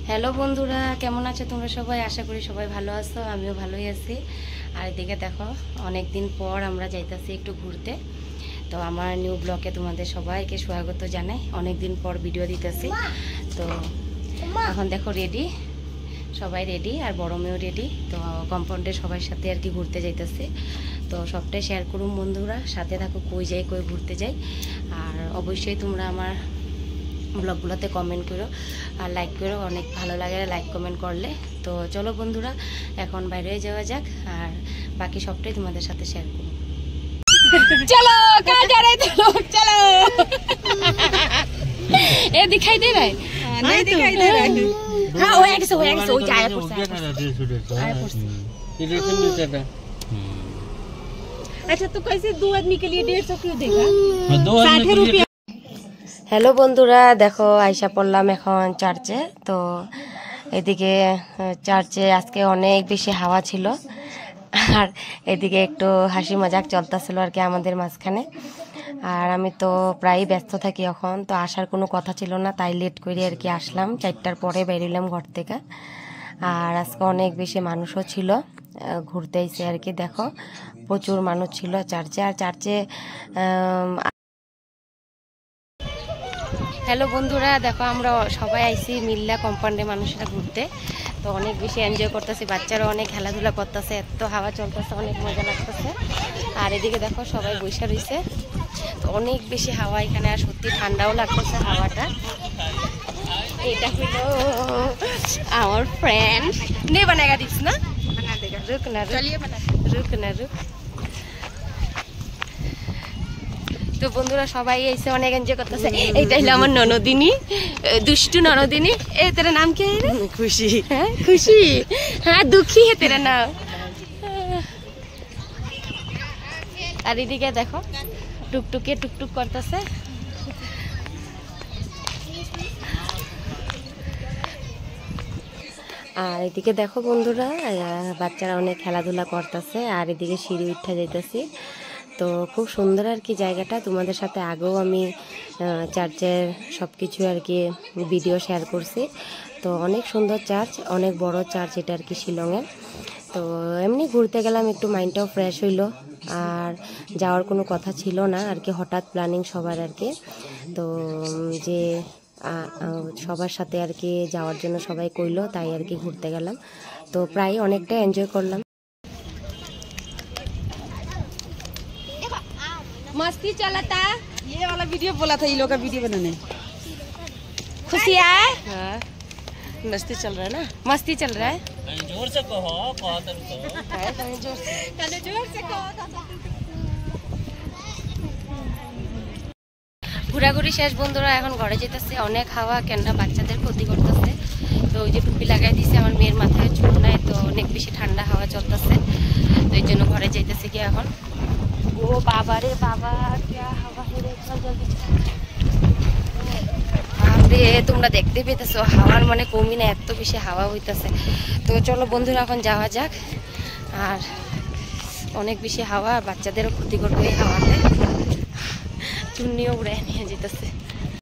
Hello বন্ধুরা, কেমন আছো তোমরা সবাই? আশা করি সবাই ভালো আছো, আমিও ভালোই আছি। আর এদিকে দেখো, অনেক দিন পর আমরা যাইতাছি একটু ঘুরতে। তো আমার নিউ ব্লগে তোমাদের সবাইকে স্বাগত জানাই। অনেক দিন পর ভিডিও দিতেছি। তো এখন দেখো রেডি, সবাই রেডি, আর বড় মেয়েও রেডি। তো কম্পাউন্ডে সবার সাথে আর কি ঘুরতে যাইতেছি। তো সবটাই শেয়ার করুন বন্ধুরা, সাথে থাকো, কই যাই, কই ঘুরতে যাই। আর অবশ্যই তোমরা আমার ব্লগগুলোতে কমেন্ট করো আর লাইক করো, অনেক ভালো লাগে লাইক কমেন্ট করলে। তো চলো বন্ধুরা, এখন বাইরে যাওয়া যাক, আর বাকি সবটাই তোমাদের সাথে শেয়ার করব। चलो कहाँ जा रहे थे लोग? चलो ये दिखाई दे रहा है? नहीं दिखाई दे रहा है। हाँ वो एक से जाया पुरसा अच्छा। तो कैसे दो आदमी के लिए 150 क्यों देगा? 60 रुपया। হ্যালো বন্ধুরা, দেখো আইসা পড়লাম এখন চার্চে। তো এদিকে চার্চে আজকে অনেক বেশি হাওয়া ছিল, আর এদিকে একটু হাসি মজাক চলতেছিল আর কি আমাদের মাঝখানে। আর আমি তো প্রায় ব্যস্ত থাকি এখন, তো আসার কোনো কথা ছিল না, তাই লেট করে আর কি আসলাম। 4টার পরে বেরিলাম ঘর থেকে। আর আজকে অনেক বেশি মানুষও ছিল, ঘুরতে এসে আর কি। দেখো প্রচুর মানুষ ছিল চার্চে। আর চার্চে হ্যালো বন্ধুরা, দেখো আমরা সবাই আইসি মিল্লা কম্পাউন্ডে মানুষরা ঘুরতে। তো অনেক বেশি এনজয় করতেছি, বাচ্চারা অনেক খেলাধুলা করতেছে, এত হাওয়া চলতেছে, অনেক মজা লাগতেছে। আর এদিকে দেখো সবাই বসে রয়েছে, তো অনেক বেশি হাওয়া এখানে, আর সত্যি ঠান্ডাও লাগতেছে হাওয়াটা। এটা হলো আমার ফ্রেন্ড, নে বানাগা দিস না, বানা দেগা, রুক না রুক না রুক। তো বন্ধুরা সবাই এসে অনেক এনজয় করতেছে। এইটা হলো আমার ননদিনী, দুষ্টু ননদিনী। এ তেরা নাম কি है? খুশি। হ্যাঁ খুশি, হ্যাঁ দুঃখী है तेरा नाम। আর এদিকে দেখো টুকটুকে টুকটুক করতেছে। আর এদিকে দেখো বন্ধুরা, বাচ্চারা অনেক খেলাধুলা করতেছে। আর এদিকে সিঁড়ি উঠা যাইতেছি। তো খুব সুন্দর আর কি জায়গাটা। তোমাদের সাথে আগেও আমি চার্চের সব কিছু আর কি ভিডিও শেয়ার করছি। তো অনেক সুন্দর চার্চ, অনেক বড় চার্চ এটা আর কি শিলংয়ের। তো এমনি ঘুরতে গেলাম, একটু মাইন্ডটাও ফ্রেশ হইলো। আর যাওয়ার কোনো কথা ছিল না আর কি, হঠাৎ প্ল্যানিং সবার আর কি। তো যে সবার সাথে আর কি যাওয়ার জন্য সবাই কইলো, তাই আর কি ঘুরতে গেলাম। তো প্রায় অনেকটা এনজয় করলাম। मस्ती चला था, ये वाला वीडियो बोला था, ये लोग का वीडियो बनाने। खुशी है? हाँ मस्ती चल रहा है ना, मस्ती चल रहा है। जोर से कहो, जोर से कहो। ঘোরাঘুরি শেষ বন্ধুরা, এখন ঘরে যেতেছে। অনেক হাওয়া, কেননা বাচ্চাদের ক্ষতি করতেছে। তো ওই যে টুপি লাগাই দিছে, আমার মেয়ের মাথায় চুল নাই, তো অনেক বেশি ঠান্ডা হাওয়া চলতেছে। তো এই জন্য ঘরে যেতেছে কি এখন। ও বাবা রে বাবা, क्या हवा है रे, चल जल्दी রে। তোমরা দেখতে পেতেছো হাওয়ার মানে কমই না, এত বেশি হাওয়া হইতেছে। তো চলো বন্ধুরা এখন যাওয়া যাক। আর অনেক বেশি হাওয়া, বাচ্চাদেরও ক্ষতি করবে এই হাওয়াতে, চুন্নিও উড়ে নিয়ে যেতেছে।